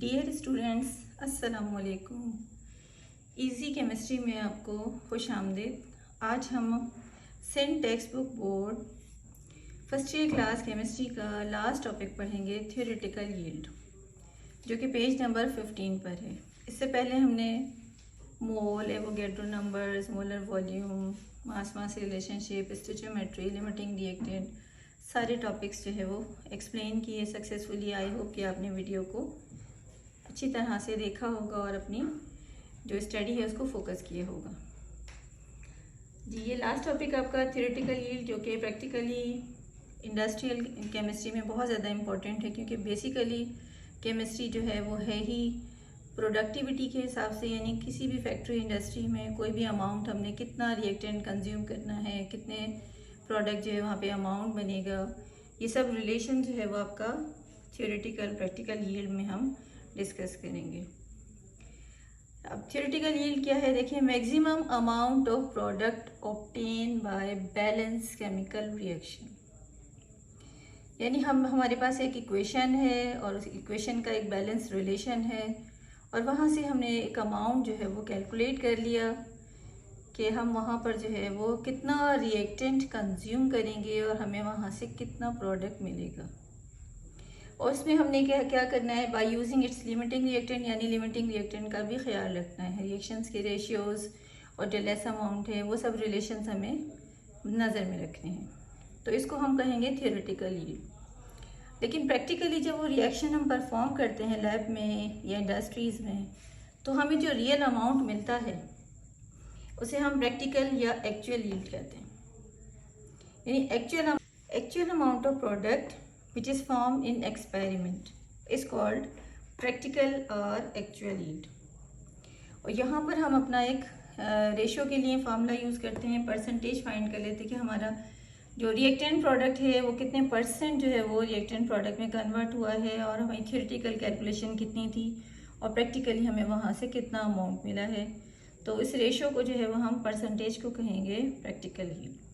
Dear students, अस्सलाम वालेकुम। Easy chemistry में आपको खुश आमदीद। आज हम Sindh text book board first year class chemistry का लास्ट टॉपिक पढ़ेंगे, थ्योरेटिकल यील्ड, जो कि पेज नंबर 15 पर है। इससे पहले हमने मोल, एवोगैड्रो नंबर्स, मोलर वॉल्यूम, मास mass relationship, stoichiometry, limiting reactant, सारे टॉपिक्स जो है वो एक्सप्लेन किए सक्सेसफुली। आई होप कि आपने वीडियो को अच्छी तरह से देखा होगा और अपनी जो स्टडी है उसको फोकस किया होगा। जी, ये लास्ट टॉपिक आपका थ्योरेटिकल यील्ड, जो कि प्रैक्टिकली इंडस्ट्रियल केमिस्ट्री में बहुत ज़्यादा इम्पोर्टेंट है, क्योंकि बेसिकली केमिस्ट्री जो है वो है ही प्रोडक्टिविटी के हिसाब से, यानी किसी भी फैक्ट्री इंडस्ट्री में कोई भी अमाउंट हमने कितना रिएक्टेंट कंज्यूम करना है, कितने प्रोडक्ट जो है वहाँ पे अमाउंट बनेगा, ये सब रिलेशन जो है वो आपका थ्योरेटिकल प्रैक्टिकल यील्ड में हम डिस्कस करेंगे। अब थ्योरेटिकल यील्ड क्या है, देखिए, maximum amount of product obtain by balance chemical reaction. यानी हमारे पास एक इक्वेशन है और उस इक्वेशन का एक बैलेंस रिलेशन है, और वहाँ से हमने एक अमाउंट जो है वो कैलकुलेट कर लिया कि हम वहाँ पर जो है वो कितना रिएक्टेंट कंज्यूम करेंगे और हमें वहाँ से कितना प्रोडक्ट मिलेगा। और उसमें हमने क्या करना है, by using its limiting reactant, यानी लिमिटिंग रिएक्टेंट का भी ख्याल रखना है। रिएक्शंस के रेशियोज़ और जो लेस अमाउंट है वो सब रिलेशंस हमें नज़र में रखने हैं। तो इसको हम कहेंगे थ्योरेटिकल यील्ड। लेकिन प्रैक्टिकली जब वो रिएक्शन हम परफॉर्म करते हैं लैब में या इंडस्ट्रीज़ में, तो हमें जो रियल अमाउंट मिलता है उसे हम प्रैक्टिकल या एक्चुअल यील्ड कहते हैं। यानी actual amount of product which is formed in experiment is called practical or actual yield। और यहाँ पर हम अपना एक रेशो के लिए फार्मूला यूज़ करते हैं, परसेंटेज फाइंड कर लेते हैं कि हमारा जो रिएक्टेंट प्रोडक्ट है वो कितने परसेंट जो है वो रिएक्टेंट प्रोडक्ट में कन्वर्ट हुआ है, और हमें थ्योरेटिकल कैलकुलेशन कितनी थी और प्रैक्टिकली हमें वहाँ से कितना अमाउंट मिला है। तो इस रेशो को जो है वो हम परसेंटेज को कहेंगे प्रैक्टिकल यील्ड।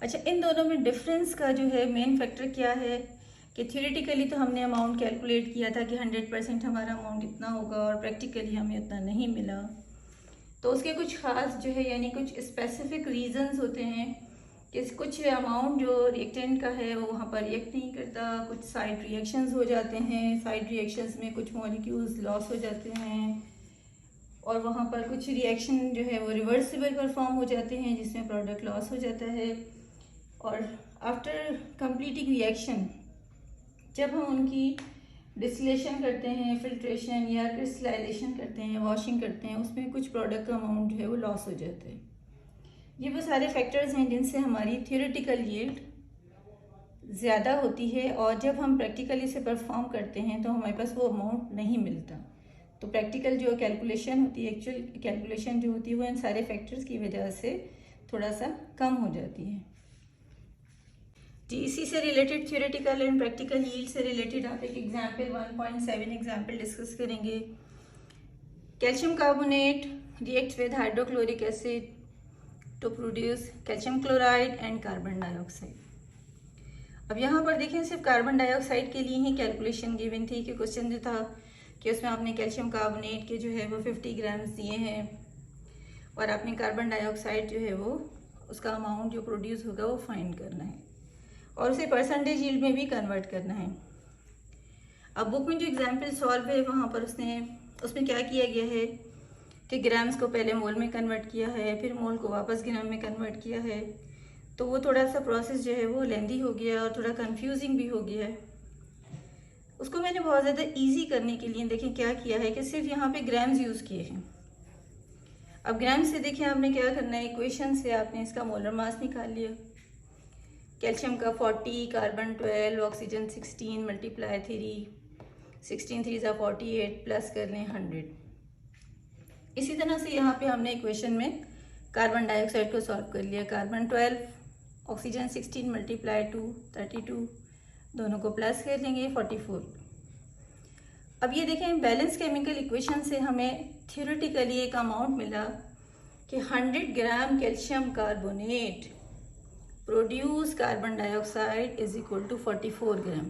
अच्छा, इन दोनों में डिफरेंस का जो है मेन फैक्टर क्या है कि थ्योरेटिकली तो हमने अमाउंट कैलकुलेट किया था कि 100% हमारा अमाउंट इतना होगा, और प्रैक्टिकली हमें उतना नहीं मिला। तो उसके कुछ ख़ास जो है, यानी कुछ स्पेसिफिक रीजंस होते हैं कि कुछ अमाउंट जो रिएक्टेंट का है वो वहाँ पर रिएक्ट नहीं करता, कुछ साइड रिएक्शंस हो जाते हैं, साइड रिएक्शंस में कुछ मॉलिक्यूल्स लॉस हो जाते हैं, और वहाँ पर कुछ रिएक्शन जो है वो रिवर्सिबल परफॉर्म हो जाते हैं जिसमें प्रोडक्ट लॉस हो जाता है। और आफ्टर कंप्लीटिंग रिएक्शन जब हम उनकी डिस्टिलेशन करते हैं, फिल्ट्रेशन या क्रिस्टलाइजेशन करते हैं, वॉशिंग करते हैं, उसमें कुछ प्रोडक्ट का अमाउंट जो है वो लॉस हो जाता है। ये वो सारे फैक्टर्स हैं जिनसे हमारी थ्योरेटिकल यील्ड ज़्यादा होती है, और जब हम प्रैक्टिकली से परफॉर्म करते हैं तो हमारे पास वो अमाउंट नहीं मिलता। तो प्रैक्टिकल जो कैलकुलेशन होती है, एक्चुअल कैलकुलेशन जो होती है, वो इन सारे फैक्टर्स की वजह से थोड़ा सा कम हो जाती है। जी, इसी से related theoretical and practical yield से रिलेटेड आप एक एग्जाम्पल 1.7 एग्जाम्पल डिस्कस करेंगे। Calcium carbonate react with hydrochloric acid to produce calcium chloride and carbon dioxide. अब यहाँ पर देखें, सिर्फ कार्बन डाइऑक्साइड के लिए ही कैलकुलेशन गिवन थी कि क्वेश्चन जो था कि उसमें आपने कैल्शियम कार्बोनेट के जो है वो 50 ग्राम्स दिए हैं, और आपने कार्बन डाइऑक्साइड जो है वो उसका अमाउंट जो प्रोड्यूस होगा वो फाइंड करना है, और उसे परसेंटेज यील्ड में भी कन्वर्ट करना है। अब बुक में जो एग्जाम्पल सॉल्व है वहाँ पर उसमें क्या किया गया है कि ग्राम्स को पहले मोल में कन्वर्ट किया है, फिर मोल को वापस ग्राम में कन्वर्ट किया है। तो वो थोड़ा सा प्रोसेस जो है वो लेंदी हो गया और थोड़ा कंफ्यूजिंग भी हो गया है। उसको मैंने बहुत ज़्यादा ईजी करने के लिए देखें क्या किया है कि सिर्फ यहाँ पे ग्राम्स यूज़ किए हैं। अब ग्राम्स से देखिए आपने क्या करना है, इक्वेशन से आपने इसका मोलर मास निकाल लिया। कैल्शियम का 40, कार्बन 12, ऑक्सीजन 16 मल्टीप्लाई 3, 16 3 ज़ा 48 प्लस कर लें 100। इसी तरह से यहाँ पे हमने इक्वेशन में कार्बन डाइऑक्साइड को सॉल्व कर लिया। कार्बन 12, ऑक्सीजन 16 मल्टीप्लाई 2 32, दोनों को प्लस कर लेंगे 44। अब ये देखें, बैलेंस केमिकल इक्वेशन से हमें थ्योरेटिकली एक अमाउंट मिला कि 100 gram calcium carbonate produce carbon dioxide is equal to 44 gram.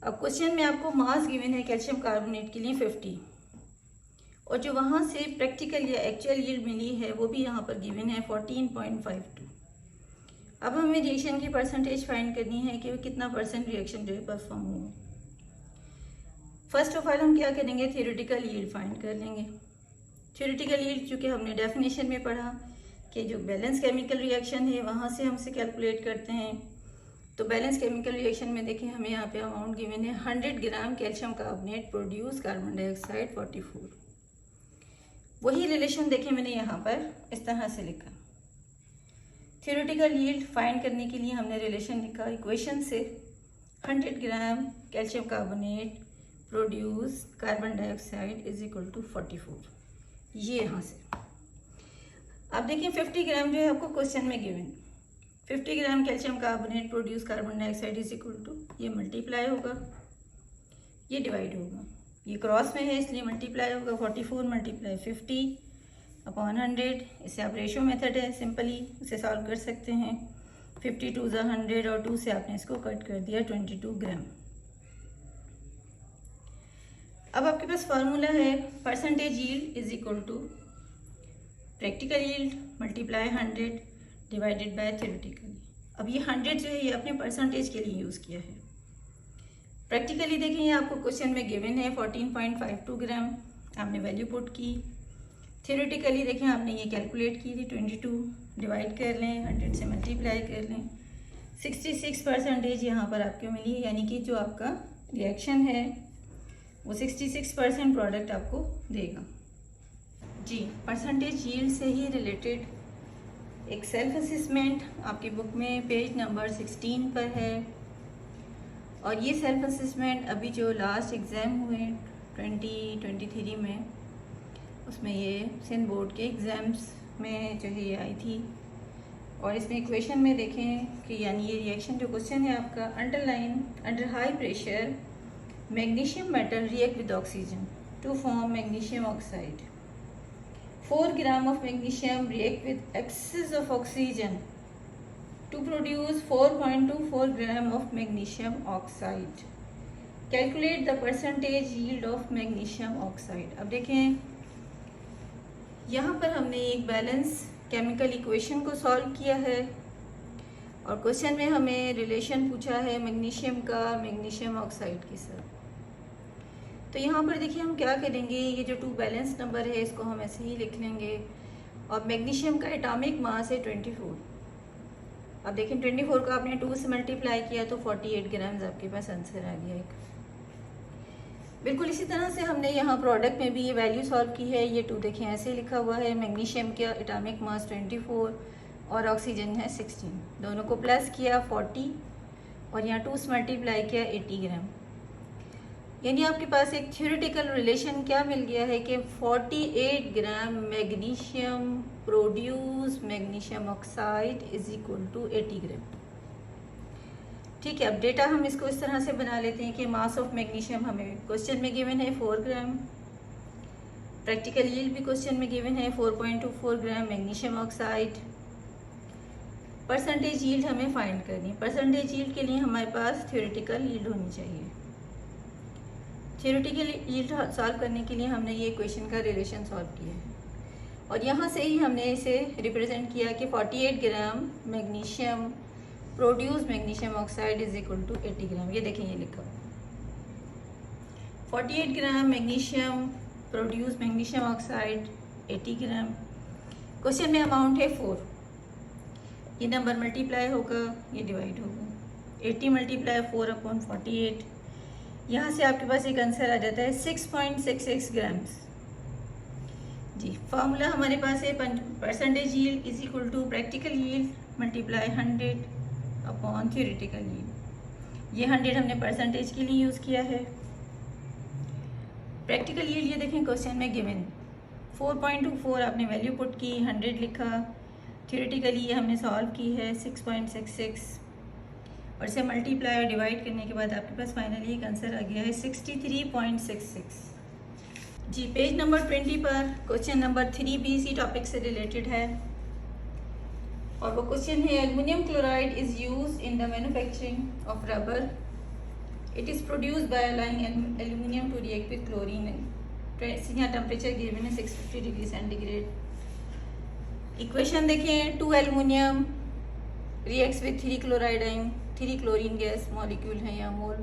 अब क्वेश्चन में आपको मास गिवन है कैल्शियम कार्बोनेट के लिए 50, और जो वहाँ से प्रैक्टिकल या एक्चुअल यील्ड मिली है वो भी यहाँ पर गिवन है 14.52। अब हमें रिएक्शन की परसेंटेज फाइंड करनी है कि कितना परसेंट रिएक्शन जो है परफॉर्म हुआ। फर्स्ट ऑफ ऑल हम क्या करेंगे, थियोरेटिकल यील्ड फाइंड कर लेंगे। थियोरेटिकल यील्ड चूँकि हमने डेफिनेशन में पढ़ा कि जो बैलेंस केमिकल रिएक्शन है वहाँ से हमसे कैलकुलेट करते हैं। तो बैलेंस केमिकल रिएक्शन में देखें हमें यहाँ पे अमाउंट गिवन है 100 gram calcium carbonate produce carbon dioxide 44। वही रिलेशन देखें मैंने यहाँ पर इस तरह से लिखा। थियोरेटिकल यील्ड फाइंड करने के लिए हमने रिलेशन लिखा इक्वेशन से 100 gram calcium carbonate produce carbon dioxide is equal to 44, ये यहाँ से। अब देखिए 50 ग्राम जो है आपको क्वेश्चन में given, 50 gram calcium carbonate produce carbon dioxide is equal to, ये मल्टीप्लाई होगा, ये डिवाइड होगा, ये क्रॉस में है इसलिए मल्टीप्लाई होगा। 44 मल्टीप्लाई 50 अपॉन 100, इससे आप रेशो मेथड है सिंपली उसे सॉल्व कर सकते हैं। 52 ज़ा 100 और 2 से आपने इसको कट कर दिया 22 ग्राम। अब आपके पास फार्मूला है percentage yield is equal to practical yield multiply 100 divided by theoretical. अब ये 100 जो है ये अपने परसेंटेज के लिए यूज़ किया है। प्रैक्टिकली देखें ये आपको क्वेश्चन में गिवन है 14.52 ग्राम, आपने वैल्यू पुट की। थियोरेटिकली देखें आपने ये कैलकुलेट की थी 22 डिवाइड कर लें 100 से मल्टीप्लाई कर लें, 66% यहाँ पर आपको मिली है, यानी कि जो आपका रिएक्शन है वो 66% प्रोडक्ट आपको देगा। जी, परसेंटेज यील्ड से ही रिलेटेड एक सेल्फ असेसमेंट आपकी बुक में पेज नंबर 16 पर है, और ये सेल्फ असेसमेंट अभी जो लास्ट एग्ज़ाम हुए 2023 में, उसमें ये सिंध बोर्ड के एग्ज़ाम्स में जो है ये आई थी। और इसमें इक्वेशन में देखें कि यानी ये रिएक्शन जो क्वेश्चन है आपका, underline under high pressure magnesium metal react with oxygen to form magnesium oxide. 4 gram of magnesium react with excess of oxygen to produce 4.24 gram of magnesium oxide. Calculate the percentage yield of magnesium oxide. अब देखें यहाँ पर हमने एक balance chemical equation को solve किया है, और क्वेश्चन में हमें रिलेशन पूछा है मैग्नीशियम का मैग्नीशियम ऑक्साइड के साथ। तो यहाँ पर देखिए हम क्या करेंगे, ये जो 2 बैलेंस नंबर है इसको हम ऐसे ही लिख लेंगे, और मैग्नीशियम का एटॉमिक मास है 24। अब देखें 24 को आपने 2 से मल्टीप्लाई किया तो 48 ग्राम्स आपके पास आंसर आ गया एक। बिल्कुल इसी तरह से हमने यहाँ प्रोडक्ट में भी ये वैल्यू सॉल्व की है। ये 2 देखें ऐसे लिखा हुआ है, मैग्नीशियम का एटॉमिक मास 24 और ऑक्सीजन है 16, दोनों को प्लस किया 40 और यहाँ 2 से मल्टीप्लाई किया 80 ग्राम। यानी आपके पास एक थ्योरेटिकल रिलेशन क्या मिल गया है कि 48 gram magnesium produce magnesium oxide is equal to 80 gram. ठीक है, अब डेटा हम इसको इस तरह से बना लेते हैं कि मास ऑफ मैग्नीशियम हमें क्वेश्चन में गिवन है 4 ग्राम, प्रैक्टिकल यील्ड भी क्वेश्चन में गिवन है 4.24 ग्राम मैग्नीशियम ऑक्साइड। परसेंटेज यील्ड हमें फाइंड करनी है। परसेंटेज यील्ड के लिए हमारे पास थ्योरेटिकल यील्ड होनी चाहिए। थ्योरेटिकल यील्ड सॉल्व करने के लिए हमने ये इक्वेशन का रिलेशन सॉल्व किया है, और यहाँ से ही हमने इसे रिप्रेजेंट किया कि 48 gram magnesium produce magnesium oxide is equal to 80 gram. ये देखें ये लिखा 48 gram magnesium produce magnesium oxide 80 gram. Question में अमाउंट है 4, ये नंबर मल्टीप्लाई होगा, ये डिवाइड होगा। 80 मल्टीप्लाई 4 अपॉन 48, यहाँ से आपके पास एक आंसर आ जाता है 6.66 ग्राम्स। जी, फार्मूला हमारे पास है percentage yield is equal to practical yield multiply 100 upon theoretical yield. ये 100 हमने परसेंटेज के लिए यूज़ किया है। प्रैक्टिकल यील्ड ये देखें क्वेश्चन में गिवन 4.24 आपने वैल्यू पुट की, 100 लिखा। थ्योरेटिकली ये हमने सॉल्व की है 6.66, और इसे मल्टीप्लाई और डिवाइड करने के बाद आपके पास फाइनली एक आंसर आ गया है 63.66। जी, पेज नंबर 20 पर क्वेश्चन नंबर 3 भी इसी टॉपिक से रिलेटेड है, और वो क्वेश्चन है aluminium chloride is use in the manufacturing of rubber. It is produced by allowing aluminium to react with chlorine. यहाँ टेम्परेचर गिवन है 650 डिग्री सेंटीग्रेड. इक्वेशन देखें, 2 aluminium reacts with 3 क्लोराइडाइन, 3 chlorine gas molecule है यहाँ मोल,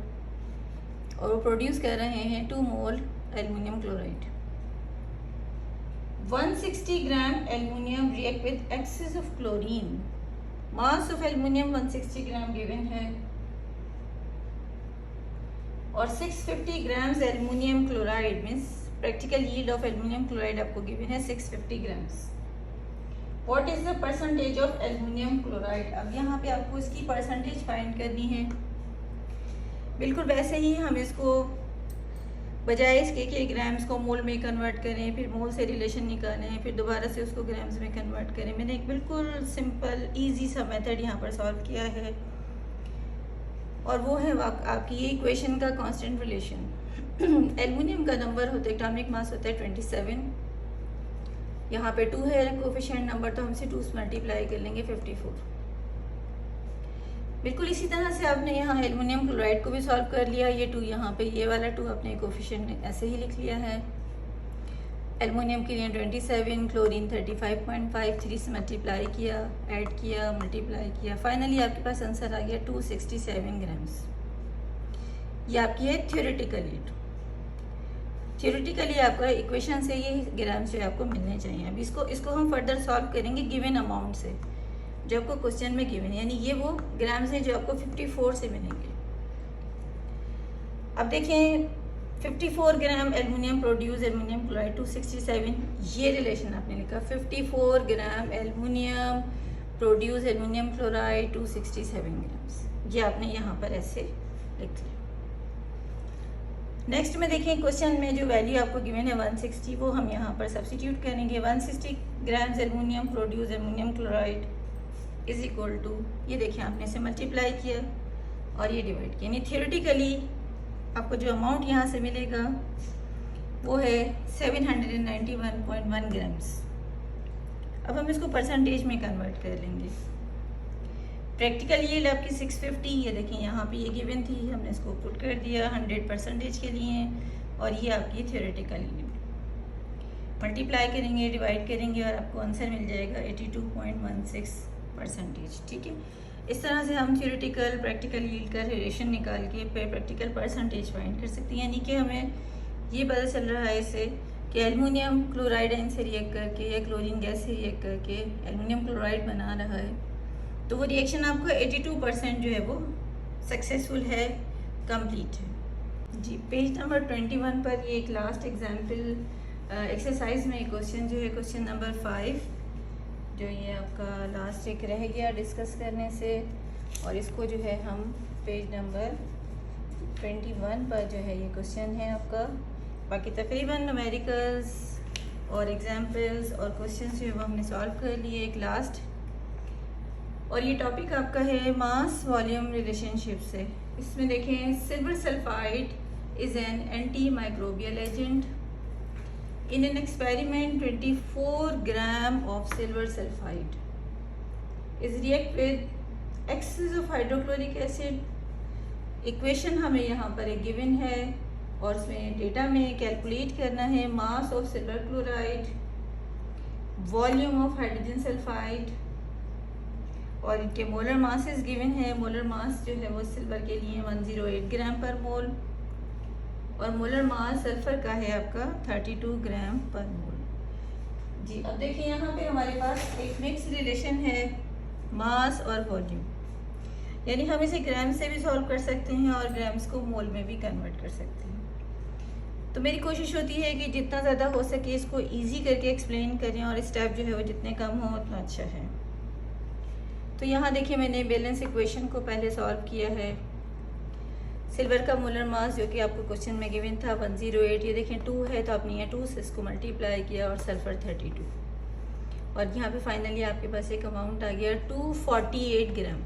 और वो produce कर रहे हैं 2 mole aluminium chloride. 160 gram aluminium react with excess of chlorine. Mass of aluminium 160 gram given है और 650 grams aluminium chloride means practical yield of aluminium chloride आपको गिवन है 650 grams. What is the percentage of aluminium chloride? अब यहाँ पे आपको इसकी percentage find करनी है. बिल्कुल वैसे ही हम इसको बजाय इसके कि ग्राम्स को मोल में कन्वर्ट करें, फिर मोल से रिलेशन निकालें, फिर दोबारा से उसको ग्राम्स में कन्वर्ट करें, मैंने एक बिल्कुल सिंपल ईजी सा मेथड यहाँ पर सॉल्व किया है, और वो है आपकी ये इक्वेशन का कांस्टेंट रिलेशन. एल्युमिनियम का नंबर होता है, एटॉमिक मास होता है 27. यहाँ पे 2 है कोफिशिएंट नंबर, तो हम इसे 2 से मल्टीप्लाई कर लेंगे 54. बिल्कुल इसी तरह से आपने यहाँ एल्युमिनियम क्लोराइड को भी सॉल्व कर लिया. ये 2 यहाँ पे, ये वाला 2 आपने कोफिशिएंट ऐसे ही लिख लिया है. एल्युमिनियम के लिए 27, क्लोरीन 35.5, 3 से मल्टीप्लाई किया, ऐड किया, मल्टीप्लाई किया, फाइनली आपके पास आंसर आ गया 267 ग्राम्स. ये आपकी है थ्योरेटिकली. थ्योरेटिकली आपका इक्वेशन से ये ग्राम्स जो आपको मिलने चाहिए. अब इसको हम फर्दर सॉल्व करेंगे गिवन अमाउंट से जो आपको क्वेश्चन में गिवन है, यानी ये वो ग्राम्स हैं जो आपको 54 से मिलेंगे. अब देखें, 54 gram aluminium produce aluminium chloride 267, ये रिलेशन आपने लिखा. 54 gram aluminium produce aluminium chloride 267 grams, ये आपने यहाँ पर ऐसे लिख लिया. नेक्स्ट में देखें, क्वेश्चन में जो वैल्यू आपको गिवन है 160, वो हम यहाँ पर सब्स्टिट्यूट करेंगे. 160 grams aluminium produce aluminium chloride is equal to, ये देखिए आपने इसे मल्टीप्लाई किया और ये डिवाइड किया, यानी थियोरेटिकली आपको जो अमाउंट यहाँ से मिलेगा वो है 791.1 ग्राम्स. अब हम इसको परसेंटेज में कन्वर्ट कर लेंगे. प्रैक्टिकल यील्ड आपकी 650, ये देखिए यहाँ पे ये गिवन थी, हमने इसको पुट कर दिया 100% के लिए, और ये आपकी थियोरेटिकल यील्ड. मल्टीप्लाई करेंगे, डिवाइड करेंगे और आपको आंसर मिल जाएगा 82.16%. ठीक है, इस तरह से हम थियोरेटिकल प्रैक्टिकल यील्ड का रिलेशन निकाल के फिर प्रैक्टिकल परसेंटेज फाइंड कर सकते हैं. यानी कि हमें ये पता चल रहा है इससे कि एल्युमिनियम क्लोराइड से रिएक्ट करके या क्लोरीन गैस से रिएक्ट करके एल्युमिनियम क्लोराइड बना रहा है, तो वो रिएक्शन आपको 82% जो है वो सक्सेसफुल है, कंप्लीट है. जी, पेज नंबर 21 पर ये एक लास्ट एग्जाम्पल एक्सरसाइज में क्वेश्चन जो है क्वेश्चन नंबर 5, जो ये आपका लास्ट एक रह गया डिस्कस करने से, और इसको जो है हम पेज नंबर 21 पर जो है ये क्वेश्चन है आपका. बाकी तकरीबन न्यूमेरिकल्स और एग्जाम्पल्स और क्वेश्चन जो है वो हमने सॉल्व कर लिए एक लास्ट. और ये टॉपिक आपका है मास वॉल्यूम रिलेशनशिप से. इसमें देखें, silver sulphide is an anti microbial agent. In an experiment, 24 gram of silver sulfide is react with excess of hydrochloric acid. Equation हमें यहाँ पर एक गिवन है और उसमें डेटा में कैलकुलेट करना है मास of silver chloride, volume of hydrogen sulphide, और इनके मोलर मासेस गिवन है. मोलर मास जो है वो सिल्वर के लिए 108 ग्राम पर मोल, और मोलर मास सल्फर का है आपका 32 ग्राम पर मोल. जी, अब देखिए यहाँ पे हमारे पास एक मिक्स रिलेशन है मास और वॉल्यूम, यानी हम इसे ग्राम से भी सॉल्व कर सकते हैं और ग्राम्स को मोल में भी कन्वर्ट कर सकते हैं. तो मेरी कोशिश होती है कि जितना ज़्यादा हो सके इसको इजी करके एक्सप्लेन करें, और स्टेप जो है वो जितने कम हो उतना अच्छा है. तो यहाँ देखिए मैंने बैलेंस इक्वेशन को पहले सॉल्व किया है. सिल्वर का मोलर मास जो कि आपको क्वेश्चन में गिवन था 108, ये देखें 2 है, तो आपने ये 2 से इसको मल्टीप्लाई किया, और सल्फर 32, और यहाँ पे फाइनली आपके पास एक अमाउंट आ गया 248 ग्राम.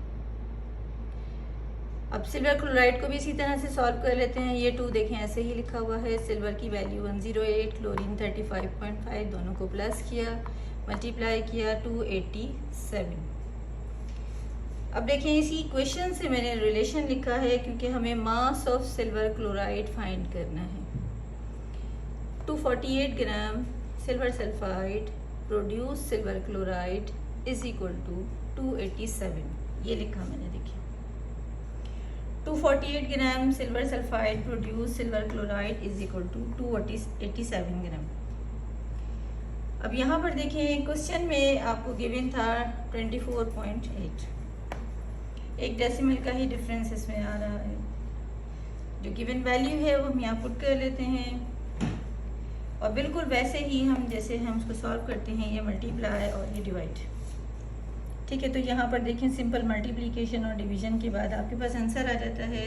अब सिल्वर क्लोराइड को भी इसी तरह से सॉल्व कर लेते हैं. ये 2 देखें ऐसे ही लिखा हुआ है, सिल्वर की वैल्यू 108, क्लोरीन 35.5, दोनों को प्लस किया, मल्टीप्लाई किया 287. अब देखें इसी क्वेश्चन से मैंने रिलेशन लिखा है क्योंकि हमें mass of silver chloride find करना है। 248 gram silver sulphide produce silver chloride is equal to 287, ये लिखा मैंने, देखिए 248 gram silver sulphide produce silver chloride is equal to 287 gram. अब यहाँ पर देखें क्वेश्चन में आपको गिवन था 24.8, एक डेसिमल का ही डिफरेंस इसमें आ रहा है। जो गिवन वैल्यू है वो हम यहाँ पुट कर लेते हैं और बिल्कुल वैसे ही हम जैसे हम उसको सॉल्व करते हैं, ये मल्टीप्लाई और ये डिवाइड। ठीक है, तो यहाँ पर देखें सिंपल मल्टीप्लिकेशन और डिवीजन के बाद आपके पास आंसर आ जाता है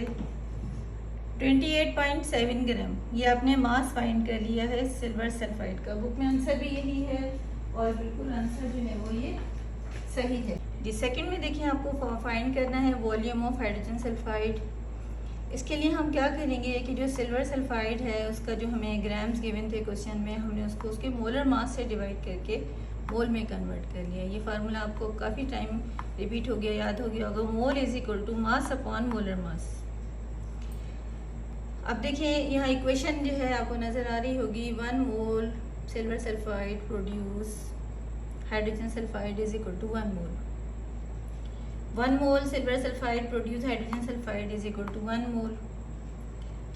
28.7 ग्राम। ये आपने मास फाइंड कर लिया है सिल्वर सल्फाइड का। बुक में आंसर भी यही है और बिल्कुल आंसर जो है वो ये सही है जी। सेकंड में देखिए आपको फाइंड करना है वॉल्यूम ऑफ हाइड्रोजन सल्फाइड। इसके लिए हम क्या करेंगे कि जो सिल्वर सल्फाइड है उसका जो हमें ग्राम्स गिवन थे क्वेश्चन में, हमने उसको उसके मोलर मास से डिवाइड करके मोल में कन्वर्ट कर लिया। ये फार्मूला आपको काफ़ी टाइम रिपीट हो गया, याद हो गया होगा। Mole is equal to mass upon molar mass. अब देखिए यहाँ इक्वेशन जो है आपको नज़र आ रही होगी, 1 mole silver sulphide produce hydrogen sulphide is equal to 1 mole. 1 mole silver sulphide produce hydrogen sulphide is equal to 1 mole.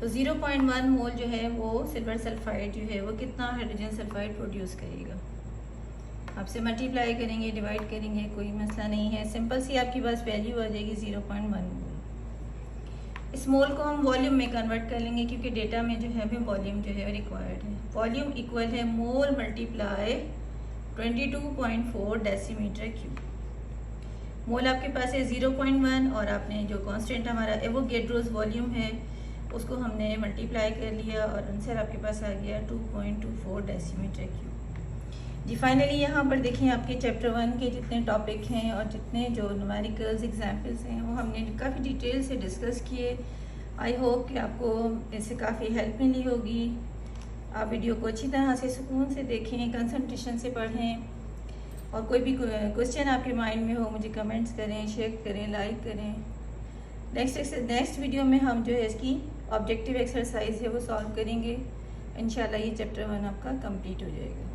तो 0.1 मोल जो है वो सिल्वर सल्फाइड जो है वो कितना हाइड्रोजन सल्फाइड प्रोड्यूस करेगा। आपसे मल्टीप्लाई करेंगे, डिवाइड करेंगे, कोई मसला नहीं है। सिंपल सी आपके पास वैल्यू आ जाएगी 0.1 मोल। इस मोल को हम वॉल्यूम में कन्वर्ट कर लेंगे क्योंकि डेटा में जो है हमें वॉल्यूम जो है रिक्वायर्ड है। वॉल्यूम इक्वल है मोल मल्टीप्लाई 22.4 डेसीमीटर क्यूब। मोल आपके पास है 0.1 और आपने जो कांस्टेंट हमारा एवोगैड्रोस वॉल्यूम है उसको हमने मल्टीप्लाई कर लिया और आंसर आपके पास आ गया 2.24 डेसीमीटर क्यूब जी। फाइनली यहाँ पर देखें आपके चैप्टर 1 के जितने टॉपिक हैं और जितने जो न्यूमेरिकल्स एग्जाम्पल्स हैं वो हमने काफ़ी डिटेल से डिस्कस किए। आई होप कि आपको इससे काफ़ी हेल्प मिली होगी। आप वीडियो को अच्छी तरह से सुकून से देखें, कंसंट्रेशन से पढ़ें और कोई भी क्वेश्चन आपके माइंड में हो मुझे कमेंट्स करें, शेयर करें, लाइक करें। नेक्स्ट वीडियो में हम जो है इसकी ऑब्जेक्टिव एक्सरसाइज है वो सॉल्व करेंगे। इंशाल्लाह ये चैप्टर 1 आपका कंप्लीट हो जाएगा।